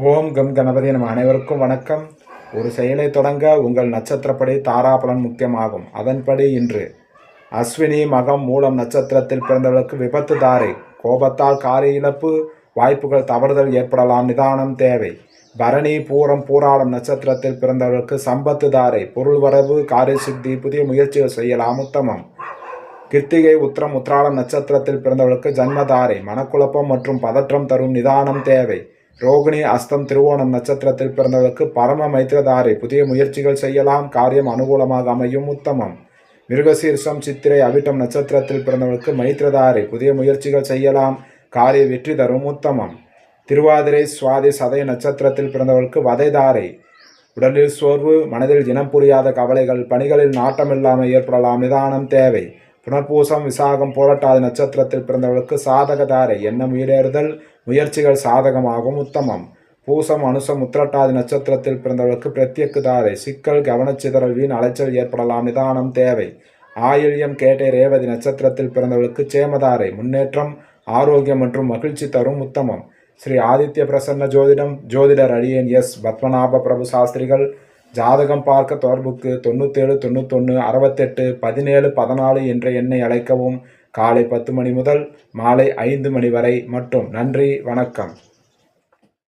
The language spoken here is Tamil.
ஓம் கம் கணபதி நம்ம அனைவருக்கும் வணக்கம். ஒரு செயலை தொடங்க உங்கள் நட்சத்திரப்படி தாராபலன் முக்கியமாகும். அதன்படி இன்று அஸ்வினி மகம் மூலம் நட்சத்திரத்தில் பிறந்தவர்களுக்கு விபத்து தாரை, கோபத்தால் காரிய இழப்பு, வாய்ப்புகள் தவறுதல் ஏற்படலாம், நிதானம் தேவை. பரணி பூரம் பூராடம் நட்சத்திரத்தில் பிறந்தவர்களுக்கு சம்பத்து தாரை, பொருள் வரவு, காரிய சித்தி, புதிய முயற்சிகள் செய்யலாம், உத்தமம். கிருத்திகை உத்திரம் உத்திராடம் நட்சத்திரத்தில் பிறந்தவர்களுக்கு ஜன்மதாரை, மனக்குழப்பம் மற்றும் பதற்றம் தரும், நிதானம் தேவை. ரோகிணி அஸ்தம் திருவோணம் நட்சத்திரத்தில் பிறந்தவர்களுக்கு பரம மைத்திரதாரை, புதிய முயற்சிகள் செய்யலாம், காரியம் அனுகூலமாக அமையும், உத்தமம். மிருகசீர்ஷம் சித்திரை அவிட்டம் நட்சத்திரத்தில் பிறந்தவர்களுக்கு மைத்திரதாரை, புதிய முயற்சிகள் செய்யலாம், காரிய வெற்றி தரும், உத்தமம். திருவாதிரை சுவாதி சதய நட்சத்திரத்தில் பிறந்தவர்களுக்கு வதைதாரை, உடலில் சோர்வு, மனதில் இனம் புரியாத கவலைகள், பணிகளில் நாட்டமில்லாமல் ஏற்படலாம், நிதானம் தேவை. புனர்பூசம் விசாகம் போராட்டாதி நட்சத்திரத்தில் பிறந்தவர்களுக்கு சாதகதாரை, எண்ணம் ஈடேறுதல், முயற்சிகள் சாதகமாகும், உத்தமம். பூசம் அனுசம் உத்திரட்டாதி நட்சத்திரத்தில் பிறந்தவர்களுக்கு பிரத்யக்கு தாரை, சிக்கல், கவனச்சிதறல், வீண் அலைச்சல் ஏற்படலாம், நிதானம் தேவை. ஆயில்யம் கேட்டை ரேவதி நட்சத்திரத்தில் பிறந்தவர்களுக்கு சேமதாரை, முன்னேற்றம், ஆரோக்கியம் மற்றும் மகிழ்ச்சி தரும், உத்தமம். ஸ்ரீ ஆதித்ய பிரசன்ன ஜோதிடம், ஜோதிடர் அடியேன் எஸ் பத்மநாப பிரபு சாஸ்திரிகள். ஜாதகம் பார்க்க தொடர்புக்கு 97 91 68 17 14 என்ற எண்ணை அழைக்கவும். காலை 10 மணி முதல் மாலை 5 மணி வரை மட்டும். நன்றி, வணக்கம்.